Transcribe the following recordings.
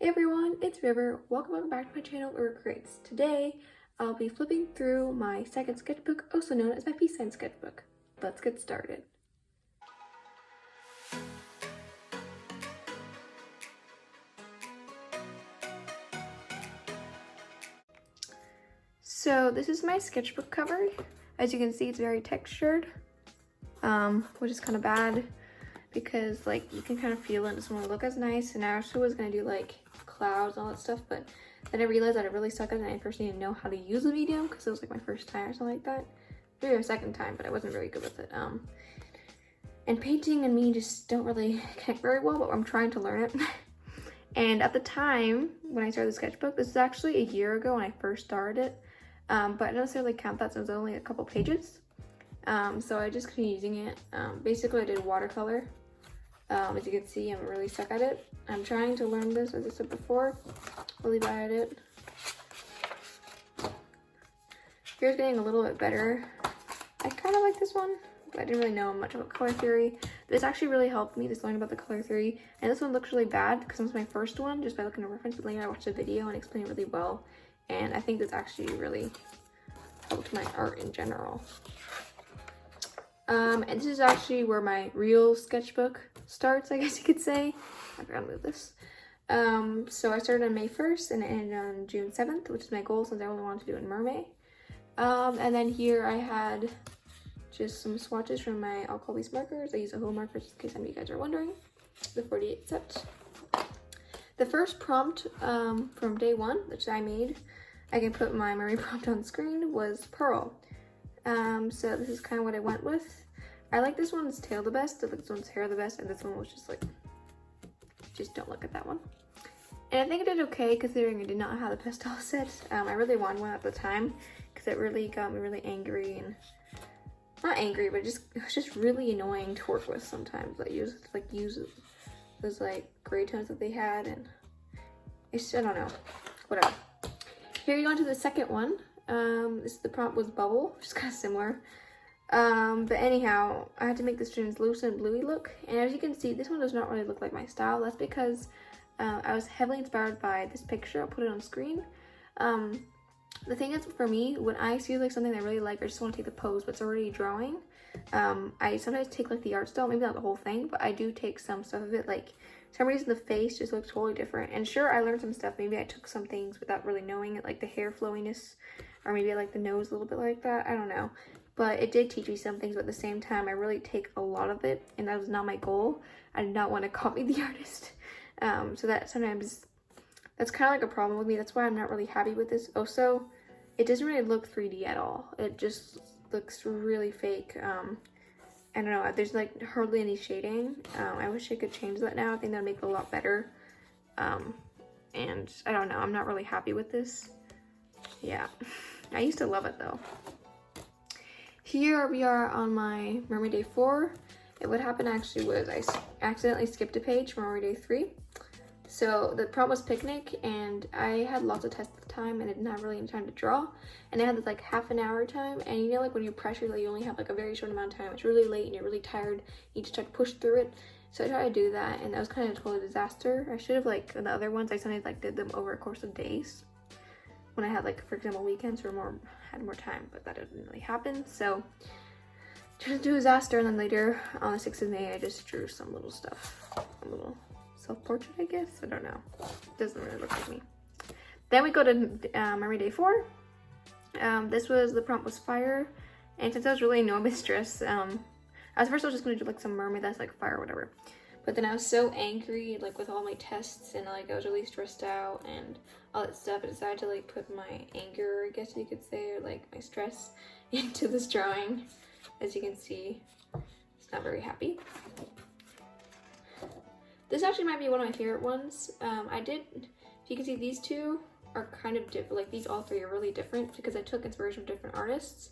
Hey everyone, it's River. Welcome back to my channel, River Creates. Today, I'll be flipping through my second sketchbook, also known as my peace sign sketchbook. Let's get started. So this is my sketchbook cover. As you can see, it's very textured, which is kind of bad because like you can kind of feel it doesn't want to look as nice. And I actually was gonna do like clouds and all that stuff, but then I realized that I really suck at it and I first didn't know how to use the medium because it was like my first time or something like that. Maybe my second time, but I wasn't really good with it. And painting and me just don't really connect very well, but I'm trying to learn it. And at the time when I started the sketchbook, this is actually a year ago when I first started it, but I don't necessarily count that since it was only a couple pages. So I just kept using it. Basically I did watercolor. As you can see, I'm really stuck at it. I'm trying to learn this, as I said before. Really bad at it. Here's getting a little bit better. I kind of like this one, but I didn't really know much about color theory. This actually really helped me, this learning about the color theory. And this one looks really bad because it was my first one, just by looking at a reference, but later I watched a video and explained it really well. And I think this actually really helped my art in general. And this is actually where my real sketchbook starts, I guess you could say. I forgot to move this. So I started on May 1st and it ended on June 7th, which is my goal since I only wanted to do it in MerMay. And then here I had just some swatches from my alcohol based markers. I use a whole markers in case any of you guys are wondering. The 48 set. The first prompt from day one, which I made, I can put my MerMay prompt on screen, was Pearl. So this is kind of what I went with. I like this one's tail the best, I like this one's hair the best, and this one was just like, just don't look at that one. And I think I did okay considering I did not have the pastel set. I really wanted one at the time because it really got me really angry, and not angry, but it was just really annoying to work with sometimes. I use those like gray tones that they had, and it's, I don't know, whatever. Here you go into the second one. The prompt was bubble, which is kind of similar. But anyhow, I had to make this translucent bluey look, and as you can see, this one does not really look like my style. That's because I was heavily inspired by this picture. I'll put it on screen. The thing is, for me, when I see like something I really like, I just want to take the pose, but it's already drawing. I sometimes take like the art style, maybe not the whole thing, but I do take some stuff of it. Like for some reason the face just looks totally different. And sure, I learned some stuff. Maybe I took some things without really knowing it, like the hair flowiness, or maybe I like the nose a little bit like that. I don't know. But it did teach me some things, but at the same time, I really take a lot of it, and that was not my goal. I did not want to copy the artist. So that sometimes, that's kind of like a problem with me. That's why I'm not really happy with this. Also, it doesn't really look 3D at all. It just looks really fake. I don't know, there's like hardly any shading. I wish I could change that now. I think that'd make it a lot better. And I don't know, I'm not really happy with this. Yeah, I used to love it though. Here we are on my MerMay Day 4. And what happened actually was I accidentally skipped a page from MerMay Day 3. So the prompt was picnic, and I had lots of tests at the time and I didn't have really any time to draw. And I had this like half an hour time, and you know, like when you're pressured, like you only have like a very short amount of time. It's really late and you're really tired. You just try to push through it. So I tried to do that, and that was kind of a total disaster. I should have, like the other ones, I sometimes like did them over a course of days. When I had like, for example, weekends or had more time, but that didn't really happen. So just a disaster. And then later on the 6th of May, I just drew some little stuff, a little self-portrait, I guess. I don't know. Doesn't really look like me. Then we go to MerMay Day 4. The prompt was fire. And since I was really annoyed with stress, at first I was just gonna do like some mermaid that's like fire or whatever. But then I was so angry, like with all my tests, and like I was really stressed out and all that stuff. I decided to like put my anger, I guess you could say, or like my stress into this drawing. As you can see, it's not very happy. This actually might be one of my favorite ones. If you can see, these two are kind of different. Like these all three are really different because I took inspiration from different artists.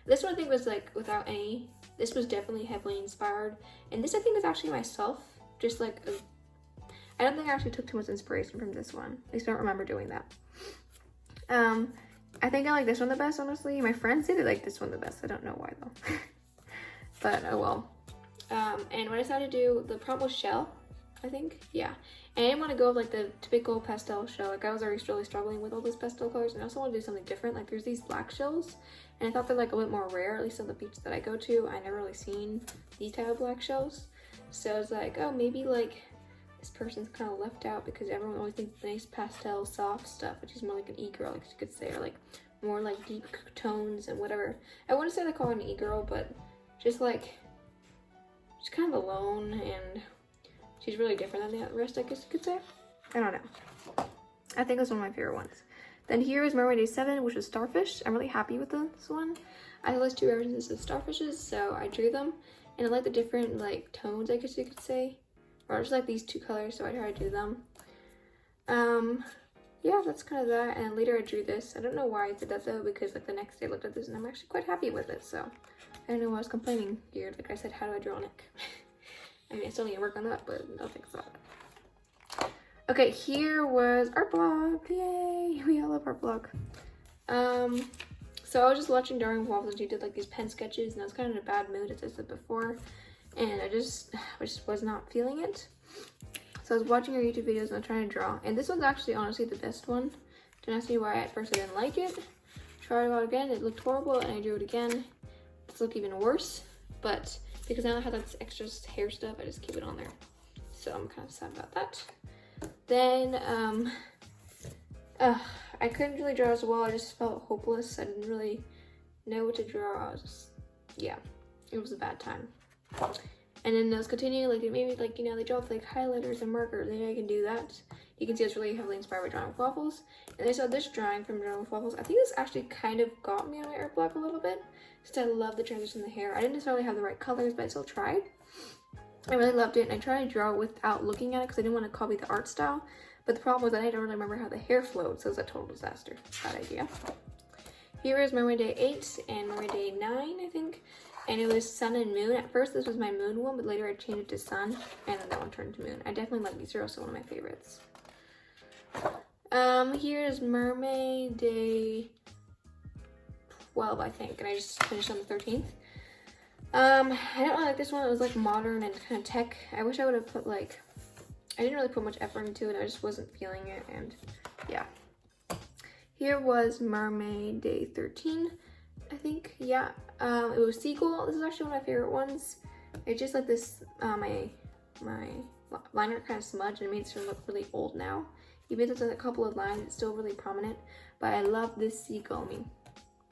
This one I think was like without any, this was definitely heavily inspired. And this I think is actually myself. Just like, I don't think I actually took too much inspiration from this one. At least I don't remember doing that. I think I like this one the best, honestly. My friends say they like this one the best. I don't know why though. But oh well. And what I decided to do, the prompt was shell, I think. Yeah. And I didn't want to go with like the typical pastel shell. Like I was already really struggling with all those pastel colors, and I also want to do something different. Like there's these black shells, and I thought they're like a bit more rare, at least on the beach that I go to. I never really seen these type of black shells. So I was like, oh, maybe like this person's kind of left out because everyone always thinks nice pastel soft stuff, which is more like an e-girl, like you could say, or like more like deep tones and whatever. I wouldn't say they call her an e-girl, but just like she's kind of alone and she's really different than the rest, I guess you could say. I don't know. I think it's one of my favorite ones. Then here is MerMay Day 7, which is starfish. I'm really happy with this one. I have those two versions of starfishes, so I drew them. And I like the different like tones, I guess you could say. Or just like these two colors, so I tried to do them. Yeah, that's kind of that. And later I drew this. I don't know why I did that though, because like the next day I looked at this and I'm actually quite happy with it. So I don't know why I was complaining here. Like I said, how do I draw a neck? I mean, I still need to work on that, but no thanks about that. Okay, here was art blog. Yay! We all love art blog. So I was just watching Darwin Waffles and she did like these pen sketches, and I was kind of in a bad mood, as I said before, and I just was not feeling it. So I was watching her YouTube videos and I was trying to draw, and this one's actually honestly the best one. Don't ask me why at first I didn't like it. Tried it out again, it looked horrible, and I drew it again. It's looked even worse, but because now I have this extra hair stuff, I just keep it on there. So I'm kind of sad about that. Then, I couldn't really draw as well. I just felt hopeless. I didn't really know what to draw. I was just, yeah, it was a bad time. And then I was continuing, like, maybe, like, you know, they draw with, like, highlighters and markers. Maybe I can do that. You can see it's really heavily inspired by Drawing with Waffles. And I saw this drawing from Drawing with Waffles. I think this actually kind of got me on my art block a little bit, since I love the transition in the hair. I didn't necessarily have the right colors, but I still tried. I really loved it, and I tried to draw without looking at it because I didn't want to copy the art style. But the problem was that I don't really remember how the hair flowed, so it was a total disaster. Bad idea. Here is MerMay Day 8 and MerMay Day 9, I think. And it was sun and moon. At first this was my moon one, but later I changed it to sun, and then that one turned to moon. I definitely like these. They're also one of my favorites. Here is MerMay Day 12, I think, and I just finished on the 13th. I don't really like this one. It was like modern and kind of tech. I wish I would have put like, I didn't really put much effort into it. I just wasn't feeling it, and yeah. Here was MerMay Day 13, I think. Yeah, it was Seagull. This is actually one of my favorite ones. It's just like this, my liner kind of smudged and it made it look really old now. Even though there's a couple of lines, it's still really prominent. But I love this seagull. I mean,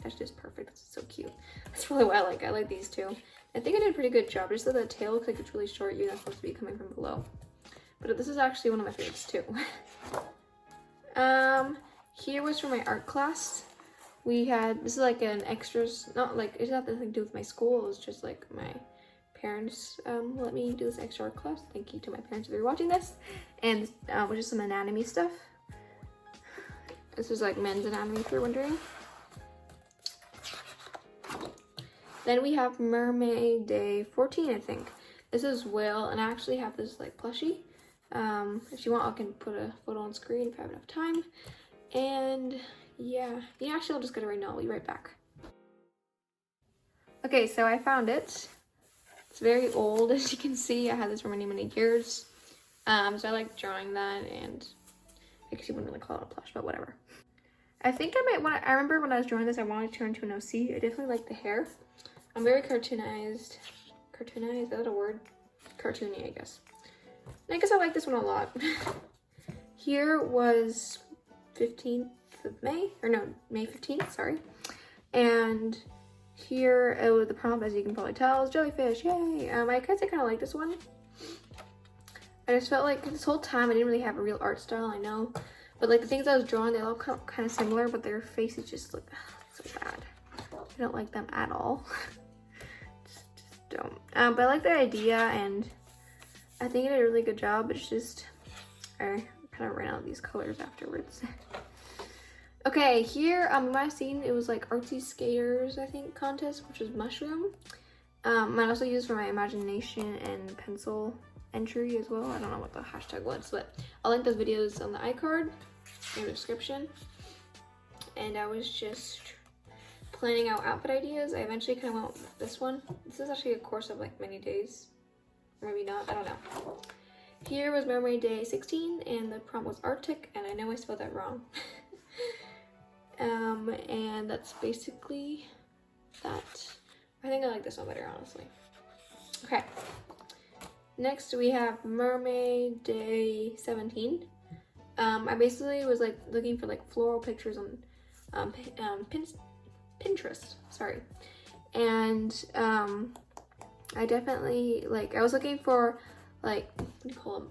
that's just perfect. That's so cute. That's really what I like. I like these two. I think I did a pretty good job. Just so the tail looks like it's really short. You're not supposed to be coming from below. But this is actually one of my favorites too. Here was for my art class. We had, this is like an extras, not like, it's not nothing to do with my school. It was just like my parents let me do this extra art class. Thank you to my parents if you're watching this. And was just some anatomy stuff. This was like men's anatomy if you're wondering. Then we have MerMay Day 14, I think. This is Will, and I actually have this like plushie. If you want, I can put a photo on screen if I have enough time. And yeah, actually I'll just get it right now. I'll be right back. Okay, so I found it. It's very old, as you can see. I had this for many, many years. So I like drawing that, and I guess you wouldn't really call it a plush, but whatever. I think I might I remember when I was drawing this, I wanted to turn into an OC. I definitely like the hair. I'm very cartoonized. Cartoonized, is that a word? Cartoony, I guess. And I guess I like this one a lot. Here was 15th of May, or no, May 15th, sorry. And here, the prompt, as you can probably tell, is jellyfish, yay! I guess I kind of like this one. I just felt like this whole time I didn't really have a real art style, I know. But like the things I was drawing, they all kind of similar, but their faces just look so bad. I don't like them at all. just don't. But I like the idea, and I think I did a really good job. It's just, I kind of ran out of these colors afterwards. Okay, here, you might have seen, it was like Artsy Skaters, I think, contest, which was mushroom. I also used for my imagination and pencil entry as well. I don't know what the hashtag was, but I'll link those videos on the iCard in the description. And I was just planning out outfit ideas. I eventually kind of went with this one. This is actually a course of like many days, or maybe not, I don't know. Here was MerMay Day 16, and the prompt was Arctic, and I know I spelled that wrong. And that's basically that. I think I like this one better, honestly. Okay. Next we have MerMay Day 17. I basically was like looking for like floral pictures on Pinterest. Sorry, and I definitely I was looking for like, what do you call them,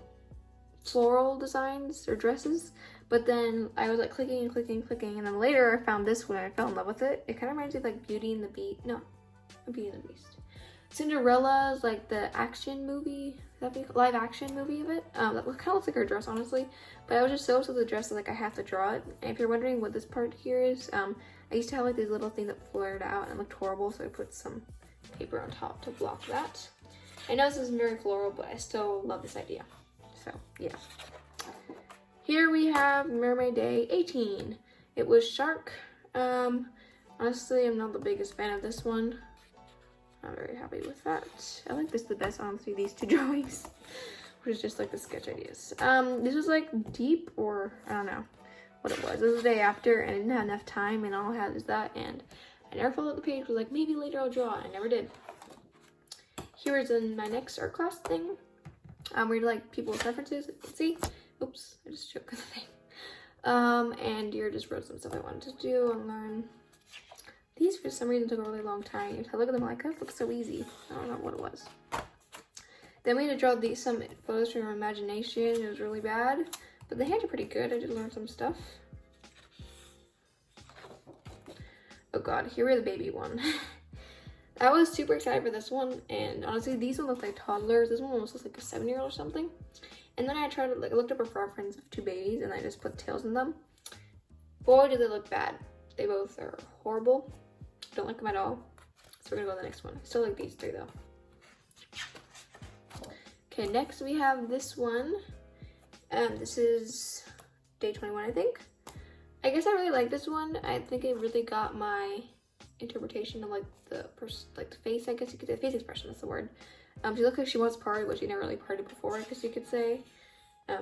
floral designs or dresses. But then I was like clicking and clicking and clicking, and then later I found this one and I fell in love with it. It kind of reminds me of like Beauty and the Beast. No, Beauty and the Beast. Cinderella's like the action movie, live action movie of it. That kind of looks like her dress, honestly. But I was just so obsessed with the dress that like I have to draw it. And if you're wondering what this part here is, I used to have like these little things that flared out and looked horrible, so I put some paper on top to block that. I know this isn't very floral, but I still love this idea. So yeah. Here we have MerMay Day 18. It was Shark. Honestly, I'm not the biggest fan of this one. I'm very happy with that. I like this the best, honestly, these two drawings, which is just like the sketch ideas. This was like deep, or I don't know what it was. This was the day after, and I didn't have enough time, and all I had is that, and I never followed the page. Was like, maybe later I'll draw, and I never did. Here is in my next art class thing. Where like people's references. See? Oops, I just choked the thing. And here just wrote some stuff I wanted to do and learn. These for some reason took a really long time. If I look at them, I'm like, that looks so easy. I don't know what it was. Then we had to draw some photos from our imagination. It was really bad, but the hands are pretty good. I did learn some stuff. Oh god, here we the baby one. I was super excited for this one, and honestly, these ones look like toddlers. This one almost looks like a 7-year-old or something. And then I tried to I looked up a reference of 2 babies, and I just put tails in them. Boy, do they look bad. They both are horrible. Don't like them at all. So we're gonna go to the next one. I still like these 3 though. Okay, next we have this one. This is day 21, I think. I guess I really like this one. I think it really got my interpretation of like the face, I guess you could say. Face expression, that's the word. She looks like she wants to party, but she never really partied before, I guess you could say.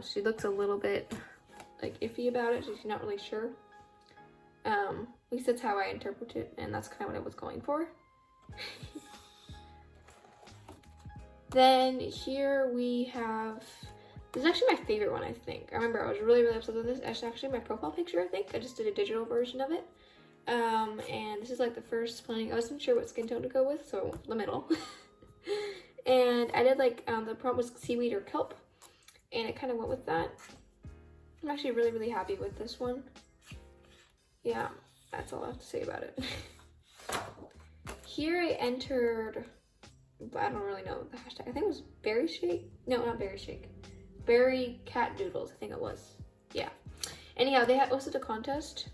She looks a little bit like iffy about it, so she's not really sure. At least that's how I interpret it, and that's kind of what I was going for. Then here we have, this is actually my favorite one, I think. I remember I was really, really obsessed with this. It's actually my profile picture, I think. I just did a digital version of it. And this is like the first planning. I wasn't sure what skin tone to go with, so I went for the middle. And I did like, the prompt was seaweed or kelp, and it kind of went with that. I'm actually really, really happy with this one. Yeah, that's all I have to say about it. Here I entered, I don't really know the hashtag. I think it was berry shake. No, not berry shake. Berry cat doodles, I think it was. Yeah. Anyhow, they had hosted a contest,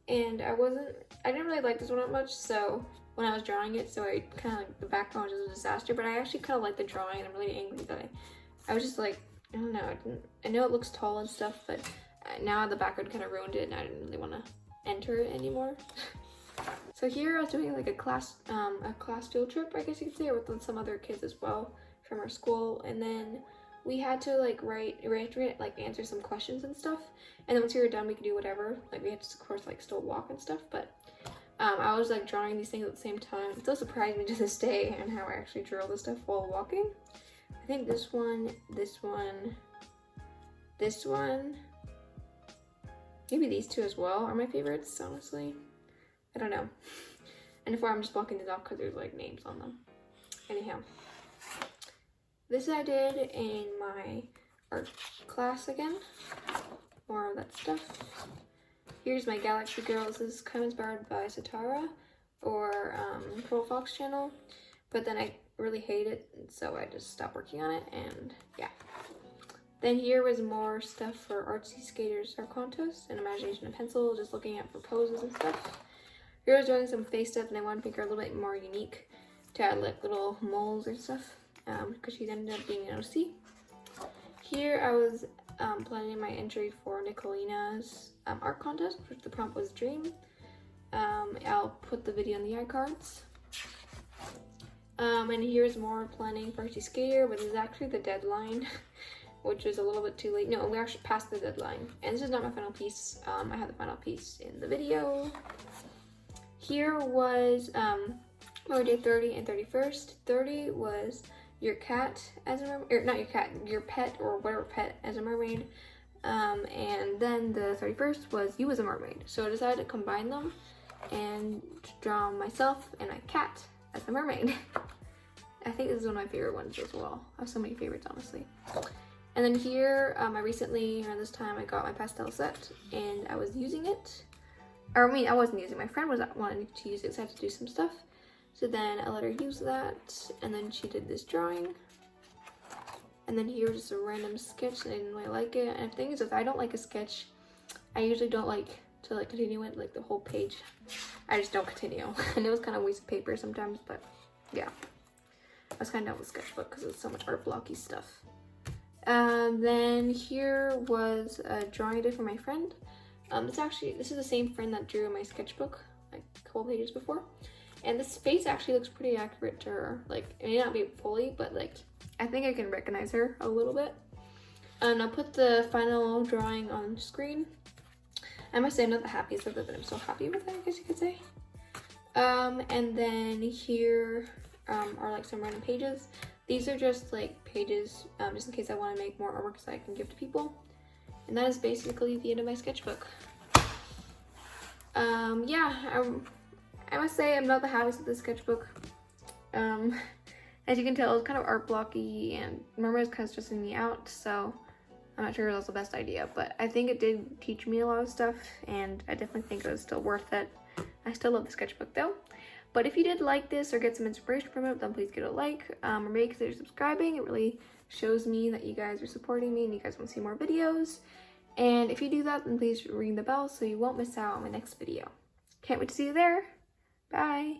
and I didn't really like this one that much, so when I was drawing it, so I kind of like, the background was just a disaster, but I actually kind of like the drawing, and I'm really angry that I was just like, I don't know, I know it looks tall and stuff, but now the background kind of ruined it, and I didn't really want to enter it anymore. So here I was doing like a class field trip, I guess you could say, with some other kids as well from our school, and then we had to like answer some questions and stuff, and then once we were done we could do whatever, like we had to of course like still walk and stuff, but I was like drawing these things at the same time. It still surprised me to this day and how I actually drew all this stuff while walking. I think this one, maybe these 2 as well are my favorites, honestly. I don't know. And before I'm just blocking these off because there's like names on them. Anyhow, this I did in my art class again. More of that stuff. Here's my Galaxy Girl. This is kind of inspired by Satara or Pearl Fox channel, but then I really hate it, so I just stopped working on it, and yeah. Then here was more stuff for artsy skaters art contest and imagination and pencil, just looking at for poses and stuff. Here I was doing some face stuff, and I wanted to make her a little bit more unique to add like little moles and stuff, because she ended up being an OC. Here I was planning my entry for Nicolina's art contest, which the prompt was dream. I'll put the video in the iCards. And here's more planning for Artsy Skater, but this is actually the deadline. which is a little bit too late. No, we actually passed the deadline. And this is not my final piece. I have the final piece in the video. Here was my day 30 and 31st. 30 was your cat as a mermaid, or not your cat, your pet or whatever pet as a mermaid. And then the 31st was you as a mermaid. So I decided to combine them and draw myself and my cat as a mermaid. I think this is one of my favorite ones as well. I have so many favorites, honestly. And then here, I recently, around this time, I got my pastel set and I was using it. Or I mean, I wasn't using it. My friend was wanting to use it, so I had to do some stuff. So then I let her use that, and then she did this drawing. And then here's just a random sketch, and I didn't really like it. And the thing is, if I don't like a sketch, I usually don't like to continue it, like the whole page. I just don't continue. And it was kind of a waste of paper sometimes, but yeah. I was kind of done with Sketchbook because it's so much art blocky stuff. Then here was a drawing I did for my friend. This is the same friend that drew my sketchbook like a couple pages before. And this face actually looks pretty accurate to her. Like, it may not be fully, but like, I think I can recognize her a little bit. And I'll put the final drawing on screen. I must say I'm not the happiest with it, but I'm so happy with it, I guess you could say. And then here are like some random pages. These are just like pages, just in case I want to make more artwork so I can give to people. And that is basically the end of my sketchbook. Yeah, I must say I'm not the happiest with this sketchbook. As you can tell, it's kind of art blocky and MerMay is kind of stressing me out, so I'm not sure if that was the best idea, but I think it did teach me a lot of stuff, and I definitely think it was still worth it. I still love the sketchbook though. But if you did like this or get some inspiration from it, then please give it a like, or maybe consider subscribing. It really shows me that you guys are supporting me and you guys want to see more videos. And if you do that, then please ring the bell so you won't miss out on my next video. Can't wait to see you there. Bye.